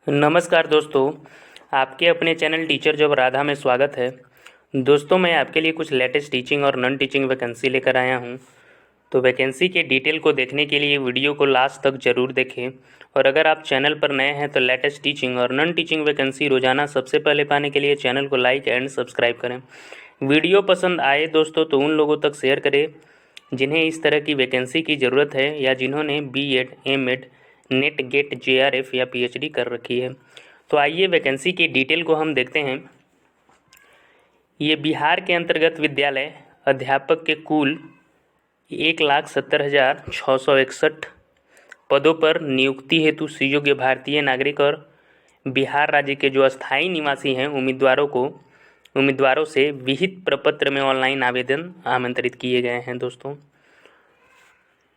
नमस्कार दोस्तों, आपके अपने चैनल टीचर जॉब राधा में स्वागत है। दोस्तों, मैं आपके लिए कुछ लेटेस्ट टीचिंग और नॉन टीचिंग वैकेंसी लेकर आया हूं। तो वैकेंसी के डिटेल को देखने के लिए वीडियो को लास्ट तक ज़रूर देखें। और अगर आप चैनल पर नए हैं तो लेटेस्ट टीचिंग और नॉन टीचिंग वैकेंसी रोजाना सबसे पहले पाने के लिए चैनल को लाइक एंड सब्सक्राइब करें। वीडियो पसंद आए दोस्तों तो उन लोगों तक शेयर करें जिन्हें इस तरह की वैकेंसी की ज़रूरत है या जिन्होंने BEd, MEd, NET, GATE, JRF या पीएचडी कर रखी है। तो आइए वैकेंसी की डिटेल को हम देखते हैं। ये बिहार के अंतर्गत विद्यालय अध्यापक के कुल 1,70,661 पदों पर नियुक्ति हेतु सुयोग्य भारतीय नागरिक और बिहार राज्य के जो अस्थायी निवासी हैं उम्मीदवारों से विहित प्रपत्र में ऑनलाइन आवेदन आमंत्रित किए गए हैं। दोस्तों,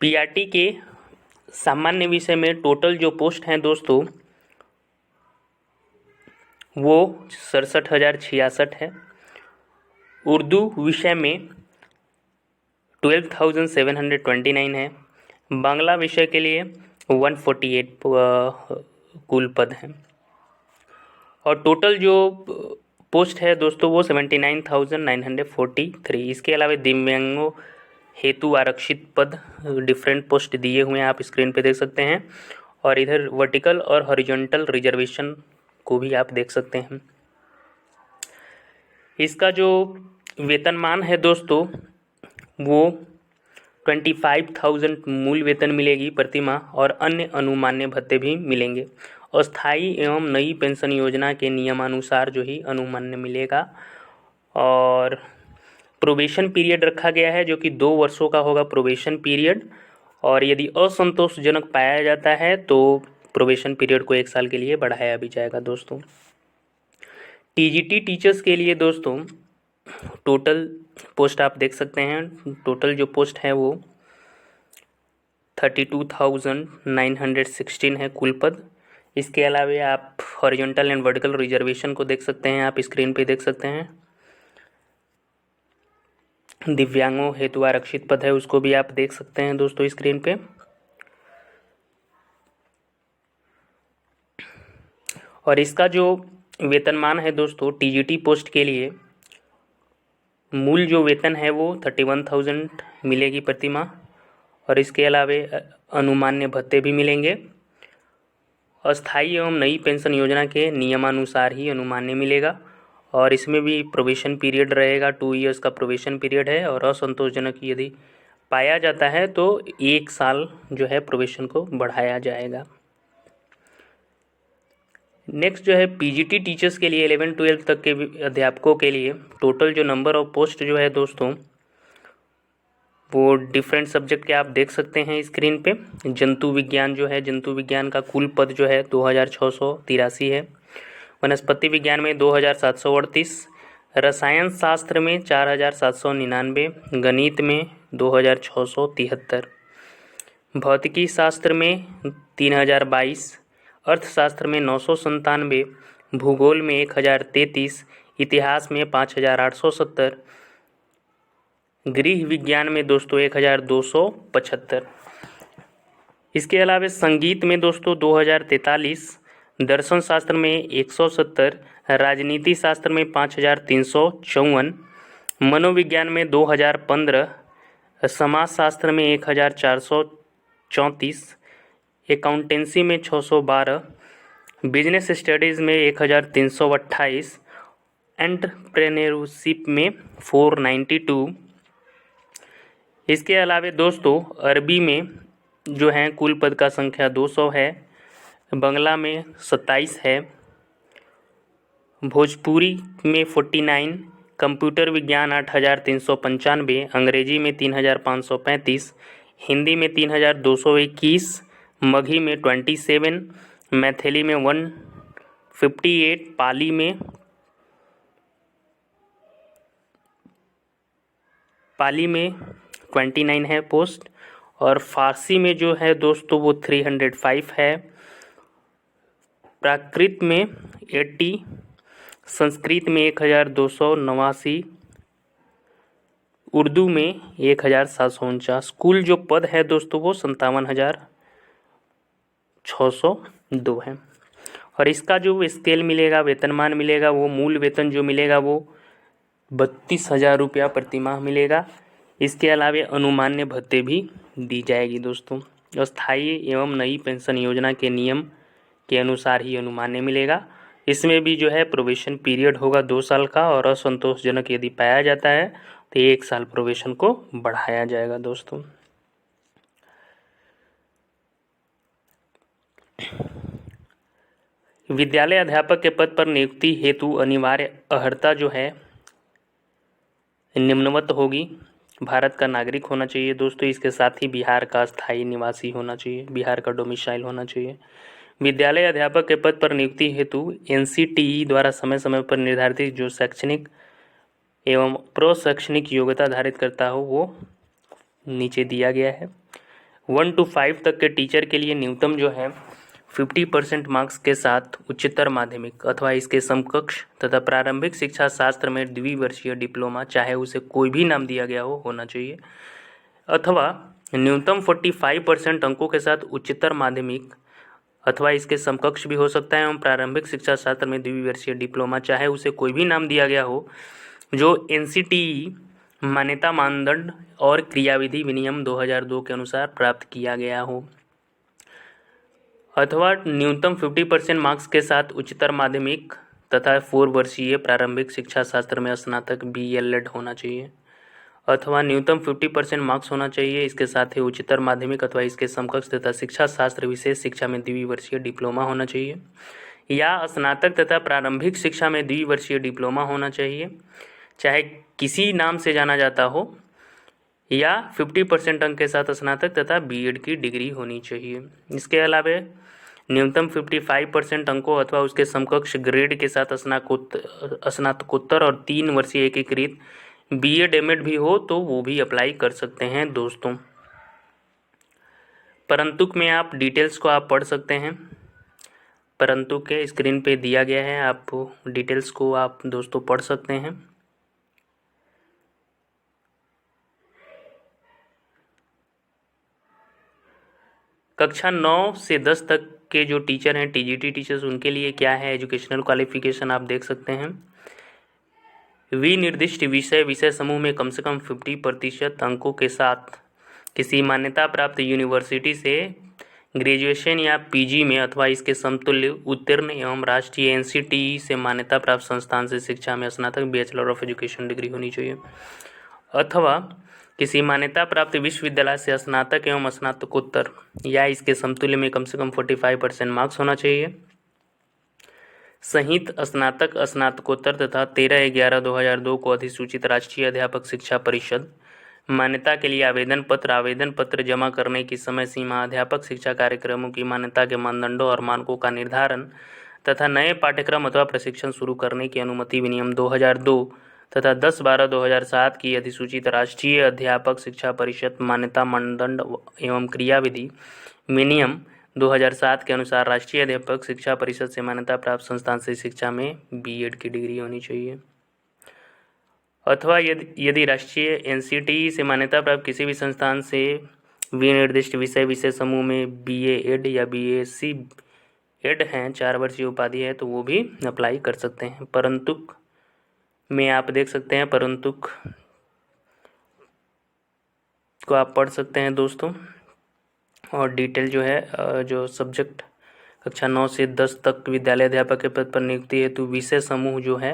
पीआरटी के सामान्य विषय में टोटल जो पोस्ट हैं दोस्तों वो 67,066 है। उर्दू विषय में 12,729 है। बांग्ला विषय के लिए 148 कुल पद हैं। और टोटल जो पोस्ट है दोस्तों वो 79,943। इसके अलावा दिव्यांगों हेतु आरक्षित पद डिफरेंट पोस्ट दिए हुए हैं, आप स्क्रीन पे देख सकते हैं। और इधर वर्टिकल और हॉरिजॉन्टल रिजर्वेशन को भी आप देख सकते हैं। इसका जो वेतनमान है दोस्तों वो 25,000 मूल वेतन मिलेगी प्रति माह और अन्य अनुमान्य भत्ते भी मिलेंगे। अस्थायी एवं नई पेंशन योजना के नियमानुसार जो ही अनुमान्य मिलेगा। और प्रोबेशन पीरियड रखा गया है जो कि 2 वर्षों का होगा प्रोबेशन पीरियड। और यदि असंतोषजनक पाया जाता है तो प्रोबेशन पीरियड को 1 साल के लिए बढ़ाया भी जाएगा। दोस्तों, टीजीटी टीचर्स के लिए दोस्तों टोटल पोस्ट आप देख सकते हैं। टोटल जो पोस्ट है वो 32,916 है कुल पद। इसके अलावा आप हॉरिजॉन्टल एंड वर्टिकल रिजर्वेशन को देख सकते हैं, आप स्क्रीन पे देख सकते हैं। दिव्यांगों हेतु आरक्षित पद है उसको भी आप देख सकते हैं दोस्तों स्क्रीन पे। और इसका जो वेतनमान है दोस्तों टीजीटी पोस्ट के लिए मूल जो वेतन है वो 31,000 मिलेगी प्रति माह। और इसके अलावा अनुमान्य भत्ते भी मिलेंगे। अस्थायी एवं नई पेंशन योजना के नियमानुसार ही अनुमान्य मिलेगा। और इसमें भी प्रोबेशन पीरियड रहेगा, 2 ईयर्स का प्रोबेशन पीरियड है। और असंतोषजनक यदि पाया जाता है तो 1 साल जो है प्रोबेशन को बढ़ाया जाएगा। नेक्स्ट जो है पीजीटी टीचर्स के लिए 11-12 तक के अध्यापकों के लिए टोटल जो नंबर ऑफ पोस्ट जो है दोस्तों वो डिफरेंट सब्जेक्ट के आप देख सकते हैं स्क्रीन पे। जंतु विज्ञान जो है, जंतु विज्ञान का कुल पद जो है 2,683 है। वनस्पति विज्ञान में 2,738, रसायन शास्त्र में 4,799, गणित में 2,673, भौतिकी शास्त्र में 3,022, अर्थशास्त्र में 997, भूगोल में 1,033, इतिहास में 5,870, गृह विज्ञान में दोस्तों 1,275। इसके अलावा संगीत में दोस्तों 2,043, दर्शन शास्त्र में 170, राजनीति शास्त्र में 5,354, मनोविज्ञान में 2,015, समाज शास्त्र में 1,434, अकाउंटेंसी में 612, बिजनेस स्टडीज़ में 1,328, एंटरप्रेन्योरशिप में 492। इसके अलावा दोस्तों अरबी में जो है कुल पद का संख्या 200 है, बंगला में 27 है, भोजपुरी में 49, कंप्यूटर विज्ञान 8,395, अंग्रेजी में 3,535, हिंदी में 3,221, मगही में 27, मैथिली में 158, पाली में 29 है पोस्ट। और फारसी में जो है दोस्तों वो 305 है, प्राकृत में 80, संस्कृत में 1,289, उर्दू में 1,749। कुल जो पद है दोस्तों वो 57,602 है। और इसका जो स्केल मिलेगा, वेतनमान मिलेगा, वो मूल वेतन जो मिलेगा वो 32,000 रुपया प्रतिमाह मिलेगा। इसके अलावा अनुमान्य भत्ते भी दी जाएगी दोस्तों। अस्थायी एवं नई पेंशन योजना के नियम के अनुसार ही अनुमान्य मिलेगा। इसमें भी जो है प्रोबेशन पीरियड होगा 2 साल का, और असंतोषजनक यदि पाया जाता है तो 1 साल प्रोबेशन को बढ़ाया जाएगा दोस्तों। विद्यालय अध्यापक के पद पर नियुक्ति हेतु अनिवार्य अर्हता जो है निम्नवत होगी। भारत का नागरिक होना चाहिए दोस्तों। इसके साथ ही बिहार का स्थायी निवासी होना चाहिए, बिहार का डोमिसाइल होना चाहिए। विद्यालय अध्यापक के पद पर नियुक्ति हेतु NCTE द्वारा समय समय पर निर्धारित जो शैक्षणिक एवं प्रशैक्षणिक योग्यता धारित करता हो वो नीचे दिया गया है। 1 to 5 तक के टीचर के लिए न्यूनतम जो है 50% मार्क्स के साथ उच्चतर माध्यमिक अथवा इसके समकक्ष तथा प्रारंभिक शिक्षा शास्त्र में द्विवर्षीय डिप्लोमा, चाहे उसे कोई भी नाम दिया गया हो, होना चाहिए, अथवा न्यूनतम 45% अंकों के साथ उच्चतर माध्यमिक अथवा इसके समकक्ष भी हो सकता है एवं प्रारंभिक शिक्षा शास्त्र में द्विवर्षीय डिप्लोमा, चाहे उसे कोई भी नाम दिया गया हो, जो NCTE मान्यता मानदंड और क्रियाविधि विनियम 2002 के अनुसार प्राप्त किया गया हो, अथवा न्यूनतम 50% मार्क्स के साथ उच्चतर माध्यमिक तथा 4 वर्षीय प्रारंभिक शिक्षा शास्त्र में स्नातक BLED होना चाहिए, अथवा न्यूनतम 50% मार्क्स होना चाहिए इसके साथ ही उच्चतर माध्यमिक अथवा इसके समकक्ष तथा शिक्षा शास्त्र विशेष शिक्षा में द्विवर्षीय डिप्लोमा होना चाहिए, या स्नातक तथा प्रारंभिक शिक्षा में द्विवर्षीय डिप्लोमा होना चाहिए, चाहे किसी नाम से जाना जाता हो, या 50% अंक के साथ स्नातक तथा BEd की डिग्री होनी चाहिए। इसके अलावा न्यूनतम 55% अंकों अथवा उसके समकक्ष ग्रेड के साथ स्नातकोत्तर और 3 वर्षीय एकीकृत BEd MAd भी हो तो वो भी अप्लाई कर सकते हैं दोस्तों। परंतु में आप डिटेल्स को आप पढ़ सकते हैं, परंतु के स्क्रीन पे दिया गया है, आप डिटेल्स को आप दोस्तों पढ़ सकते हैं। कक्षा 9 से 10 तक के जो टीचर हैं, TGT टीचर्स, उनके लिए क्या है एजुकेशनल क्वालिफिकेशन आप देख सकते हैं। विनिर्दिष्ट विषय समूह में कम से कम 50% अंकों के साथ किसी मान्यता प्राप्त यूनिवर्सिटी से ग्रेजुएशन या PG में अथवा इसके समतुल्य उत्तीर्ण एवं राष्ट्रीय NCTE से मान्यता प्राप्त संस्थान से शिक्षा में स्नातक बैचलर ऑफ एजुकेशन डिग्री होनी चाहिए, अथवा किसी मान्यता प्राप्त विश्वविद्यालय से स्नातक एवं स्नातकोत्तर या इसके समतुल्य में कम से कम 45% मार्क्स होना चाहिए। सहित स्नातक स्नातकोत्तर तथा 13/11/2002 को अधिसूचित राष्ट्रीय अध्यापक शिक्षा परिषद मान्यता के लिए आवेदन पत्र जमा करने की समय सीमा, अध्यापक शिक्षा कार्यक्रमों की मान्यता के मानदंडों और मानकों का निर्धारण तथा नए पाठ्यक्रम अथवा प्रशिक्षण शुरू करने की अनुमति विनियम 2002 तथा 10/12/2007 की अधिसूचित राष्ट्रीय अध्यापक शिक्षा परिषद मान्यता मानदंड एवं क्रियाविधि विनियम 2007 के अनुसार राष्ट्रीय अध्यापक शिक्षा परिषद से मान्यता प्राप्त संस्थान से शिक्षा में BEd की डिग्री होनी चाहिए, अथवा यदि राष्ट्रीय NCTE से मान्यता प्राप्त किसी भी संस्थान से विनिर्दिष्ट विषय समूह में BA-Ed या BSc Ed हैं, 4 वर्षीय उपाधि है, तो वो भी अप्लाई कर सकते हैं। परंतु में आप देख सकते हैं, परंतु को आप पढ़ सकते हैं दोस्तों, और डिटेल जो है जो सब्जेक्ट कक्षा 9 से 10 तक विद्यालय अध्यापक के पद पर नियुक्ति हेतु विषय समूह जो है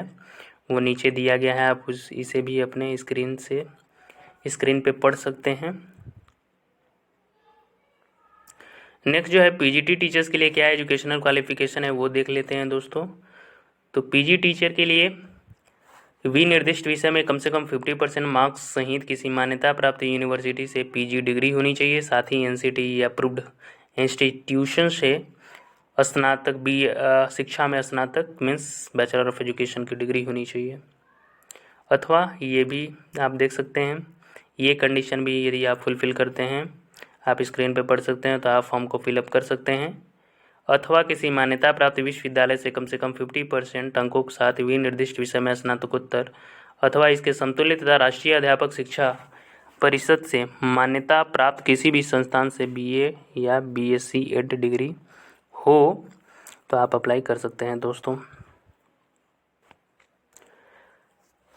वो नीचे दिया गया है। आप इसे भी अपने स्क्रीन पे पढ़ सकते हैं। नेक्स्ट जो है PGT टीचर्स के लिए क्या एजुकेशनल क्वालिफिकेशन है वो देख लेते हैं दोस्तों। तो PG टीचर के लिए विनिर्दिष्ट विषय में कम से कम 50% मार्क्स सहित किसी मान्यता प्राप्त यूनिवर्सिटी से PG डिग्री होनी चाहिए, साथ ही NCTE अप्रूव्ड इंस्टीट्यूशन से स्नातक शिक्षा में स्नातक मीन्स बैचलर ऑफ एजुकेशन की डिग्री होनी चाहिए, अथवा ये भी आप देख सकते हैं, ये कंडीशन भी यदि आप फुलफ़िल करते हैं आप स्क्रीन पे पढ़ सकते हैं, तो आप फॉर्म को फिलअप कर सकते हैं, अथवा किसी मान्यता प्राप्त विश्वविद्यालय से कम 50% अंकों के साथ विनिर्दिष्ट विषय में स्नातकोत्तर अथवा इसके समतुल्य तथा राष्ट्रीय अध्यापक शिक्षा परिषद से मान्यता प्राप्त किसी भी संस्थान से BA या BSc Ed डिग्री हो, तो आप अप्लाई कर सकते हैं दोस्तों।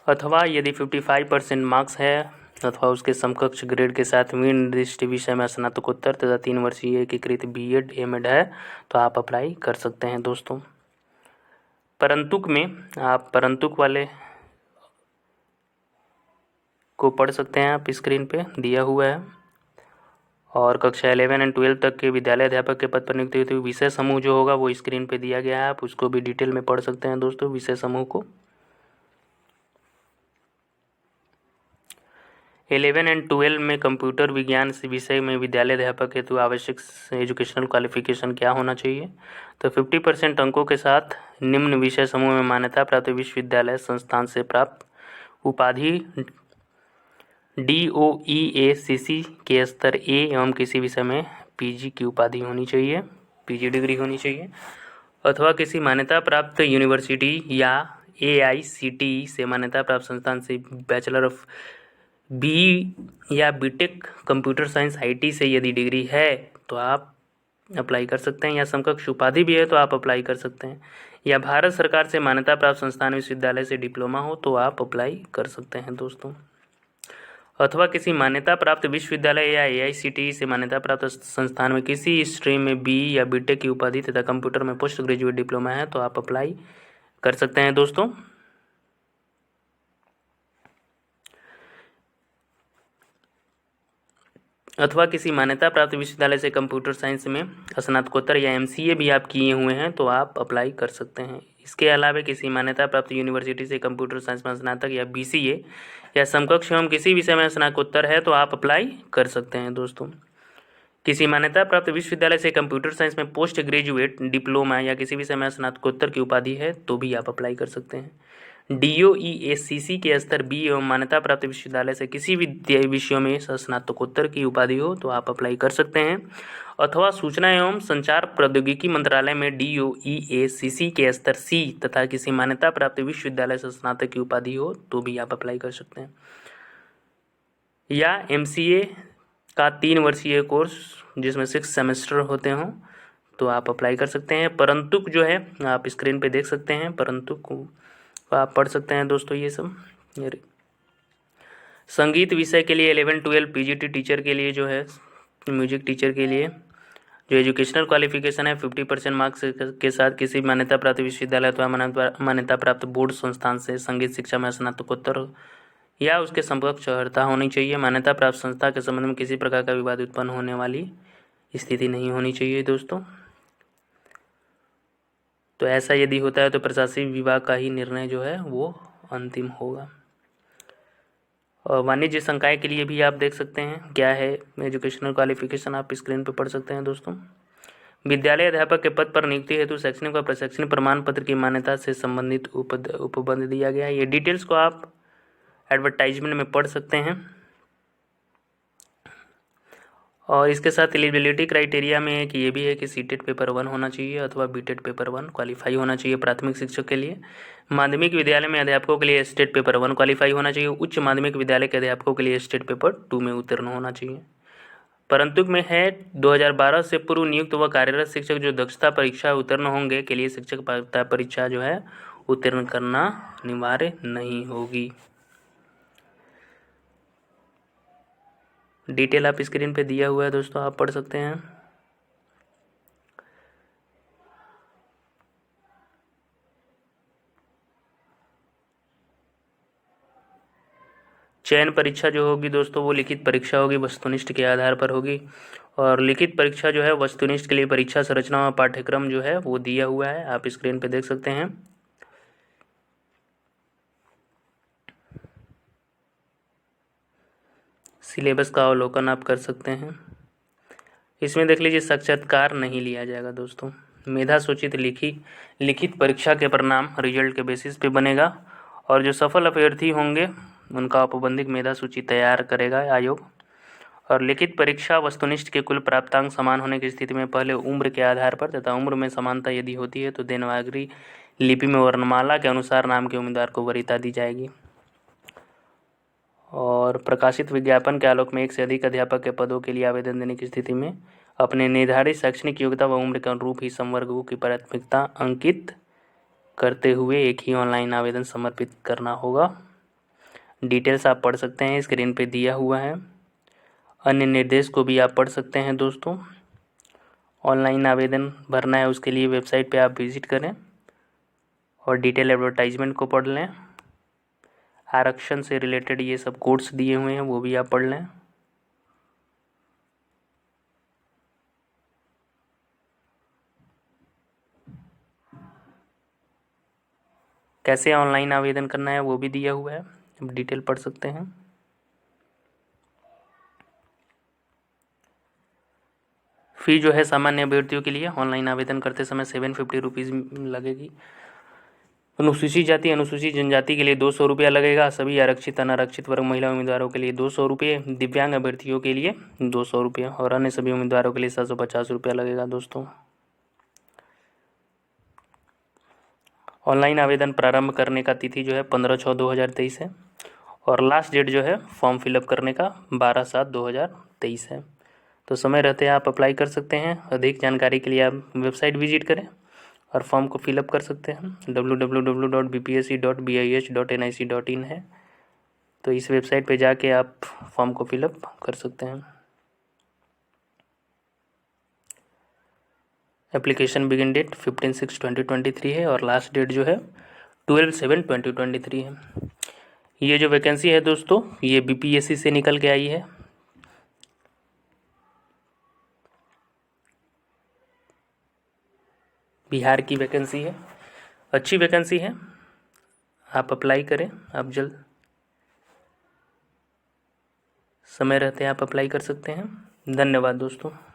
अथवा यदि 55% मार्क्स है अथवा उसके समकक्ष ग्रेड के साथ निर्दिष्ट विषय में स्नातकोत्तर तथा 3 वर्षीय एकीकृत बीएड एमएड है तो आप अप्लाई कर सकते हैं दोस्तों। परंतुक में आप परंतुक वाले को पढ़ सकते हैं, आप स्क्रीन पे दिया हुआ है। और कक्षा 11 एंड 12 तक के विद्यालय अध्यापक के पद पर नियुक्ति हेतु विषय समूह जो होगा वो स्क्रीन पे दिया गया है, आप उसको भी डिटेल में पढ़ सकते हैं दोस्तों विषय समूह को। 11 एंड 12 में कंप्यूटर विज्ञान विषय में विद्यालय अध्यापक हेतु आवश्यक एजुकेशनल क्वालिफिकेशन क्या होना चाहिए, तो 50% अंकों के साथ निम्न विषय समूह में मान्यता प्राप्त विश्वविद्यालय संस्थान से प्राप्त उपाधि DOEACC के स्तर ए एवं किसी विषय में PG की उपाधि होनी चाहिए, PG डिग्री होनी चाहिए, अथवा किसी मान्यता प्राप्त यूनिवर्सिटी या AICTE से मान्यता प्राप्त संस्थान से बैचलर ऑफ BE या बीटेक कंप्यूटर साइंस IT से यदि डिग्री है तो आप अप्लाई कर सकते हैं, या समकक्ष उपाधि भी है तो आप अप्लाई कर सकते हैं, या भारत सरकार से मान्यता प्राप्त संस्थान विश्वविद्यालय से डिप्लोमा हो तो आप अप्लाई कर सकते हैं दोस्तों। अथवा किसी मान्यता प्राप्त विश्वविद्यालय या AICTE से मान्यता प्राप्त संस्थान में किसी स्ट्रीम में BE या बीटेक की उपाधि तथा कंप्यूटर में पोस्ट ग्रेजुएट डिप्लोमा है तो आप अप्लाई कर सकते हैं दोस्तों। अथवा किसी मान्यता प्राप्त विश्वविद्यालय से कंप्यूटर साइंस में स्नातकोत्तर या MCA भी आप किए हुए हैं तो आप अप्लाई कर सकते हैं। इसके अलावा किसी मान्यता प्राप्त यूनिवर्सिटी से कंप्यूटर साइंस में स्नातक या BCA या समकक्ष एवं किसी विषय में स्नातकोत्तर है तो आप अप्लाई कर सकते हैं दोस्तों। किसी मान्यता प्राप्त विश्वविद्यालय से कंप्यूटर साइंस में पोस्ट ग्रेजुएट डिप्लोमा या किसी विषय में स्नातकोत्तर की उपाधि है तो भी आप अप्लाई कर सकते हैं। DOEACC के स्तर B एवं मान्यता प्राप्त विश्वविद्यालय से किसी भी विषयों में स्नातकोत्तर की उपाधि हो तो आप अप्लाई कर सकते हैं। अथवा सूचना एवं संचार प्रौद्योगिकी मंत्रालय में DOEACC के स्तर C तथा किसी मान्यता प्राप्त विश्वविद्यालय से स्नातक की उपाधि हो तो भी आप अप्लाई कर सकते हैं। या MCA का 3 वर्षीय कोर्स जिसमें 6 सेमेस्टर होते हों तो आप अप्लाई कर सकते हैं। परंतुक जो है आप स्क्रीन पे देख सकते हैं, परंतुक को आप पढ़ सकते हैं दोस्तों। ये सब संगीत विषय के लिए 11-12 PGT टीचर के लिए जो है म्यूजिक टीचर के लिए जो एजुकेशनल क्वालिफिकेशन है 50% मार्क्स के साथ किसी मान्यता प्राप्त विश्वविद्यालय अथवा मान्यता प्राप्त बोर्ड संस्थान से संगीत शिक्षा में स्नातकोत्तर या उसके समकक्ष अर्हता होनी चाहिए। मान्यता प्राप्त संस्था के संबंध में किसी प्रकार का विवाद उत्पन्न होने वाली स्थिति नहीं होनी चाहिए दोस्तों। तो ऐसा यदि होता है तो प्रशासनिक विभाग का ही निर्णय जो है वो अंतिम होगा। और वाणिज्य संकाय के लिए भी आप देख सकते हैं क्या है एजुकेशनल क्वालिफिकेशन, आप स्क्रीन पर पढ़ सकते हैं दोस्तों। विद्यालय अध्यापक के पद पर नियुक्ति हेतु शैक्षणिक व प्रशैक्षणिक प्रमाण पत्र की मान्यता से संबंधित उपबंध दिया गया है। ये डिटेल्स को आप एडवर्टाइजमेंट में पढ़ सकते हैं। और इसके साथ एलिजिबिलिटी क्राइटेरिया में कि ये भी है कि सीटेट पेपर 1 होना चाहिए अथवा बीटेट पेपर 1 क्वालिफाई होना चाहिए प्राथमिक शिक्षक के लिए। माध्यमिक विद्यालय में अध्यापकों के लिए स्टेट पेपर 1 क्वालिफाई होना चाहिए। उच्च माध्यमिक विद्यालय के अध्यापकों के लिए स्टेट पेपर 2 में उत्तीर्ण होना चाहिए। परंतु में है 2012 से पूर्व नियुक्त व कार्यरत शिक्षक जो दक्षता परीक्षा उत्तीर्ण होंगे के लिए शिक्षक पात्रता परीक्षा जो है उत्तीर्ण करना अनिवार्य नहीं होगी। डिटेल आप स्क्रीन पे दिया हुआ है दोस्तों, आप पढ़ सकते हैं। चयन परीक्षा जो होगी दोस्तों वो लिखित परीक्षा होगी, वस्तुनिष्ठ के आधार पर होगी। और लिखित परीक्षा जो है वस्तुनिष्ठ के लिए परीक्षा संरचना व पाठ्यक्रम जो है वो दिया हुआ है, आप स्क्रीन पे देख सकते हैं। सिलेबस का अवलोकन आप कर सकते हैं। इसमें देख लीजिए साक्षात्कार नहीं लिया जाएगा दोस्तों। मेधा सूचित लिखित परीक्षा के परिणाम रिजल्ट के बेसिस पे बनेगा और जो सफल अभ्यर्थी होंगे उनका औपबंधिक मेधा सूची तैयार करेगा आयोग। और लिखित परीक्षा वस्तुनिष्ठ के कुल प्राप्तांक समान होने की स्थिति में पहले उम्र के आधार पर तथा उम्र में समानता यदि होती है तो देवनागरी लिपि में वर्णमाला के अनुसार नाम के उम्मीदवार को वरीयता दी जाएगी। और प्रकाशित विज्ञापन के आलोक में एक से अधिक अध्यापक के पदों के लिए आवेदन देने की स्थिति में अपने निर्धारित शैक्षणिक योग्यता व उम्र के अनुरूप ही संवर्गों की प्राथमिकता अंकित करते हुए एक ही ऑनलाइन आवेदन समर्पित करना होगा। डिटेल्स आप पढ़ सकते हैं, स्क्रीन पे दिया हुआ है। अन्य निर्देश को भी आप पढ़ सकते हैं दोस्तों। ऑनलाइन आवेदन भरना है, उसके लिए वेबसाइट पे आप विजिट करें और डिटेल एडवर्टाइजमेंट को पढ़ लें। आरक्षण से रिलेटेड ये सब कोड्स दिए हुए हैं, वो भी आप पढ़ लें। कैसे ऑनलाइन आवेदन करना है वो भी दिया हुआ है, आप डिटेल पढ़ सकते हैं। फ़ी जो है सामान्य अभ्यर्थियों के लिए ऑनलाइन आवेदन करते समय 750 रुपीज़ लगेगी। अनुसूचित जाति अनुसूचित जनजाति के लिए 200 रुपया लगेगा। सभी आरक्षित अनारक्षित वर्ग महिला उम्मीदवारों के लिए 200 रुपये, दिव्यांग अभ्यर्थियों के लिए 200 रुपया और अन्य सभी उम्मीदवारों के लिए 750 रुपया लगेगा दोस्तों। ऑनलाइन आवेदन प्रारंभ करने का तिथि जो है 15/6/2023 है और लास्ट डेट जो है फॉर्म फिलअप करने का 12/7/2023 है। तो समय रहते आप अप्लाई कर सकते हैं। अधिक जानकारी के लिए आप वेबसाइट विजिट करें और फॉर्म को फिलअप कर सकते हैं। www.bpsc.bis.nic.in है, तो इस वेबसाइट पे जाके आप फॉर्म को फिलअप कर सकते हैं। एप्लीकेशन बिगिन डेट 15/6/2023 है और लास्ट डेट जो है 12/7/2023 है। ये जो वैकेंसी है दोस्तों, ये बीपीएससी से निकल के आई है। बिहार की वैकेंसी है, अच्छी वैकेंसी है, आप अप्लाई करें। आप जल्द समय रहते आप अप्लाई कर सकते हैं। धन्यवाद दोस्तों।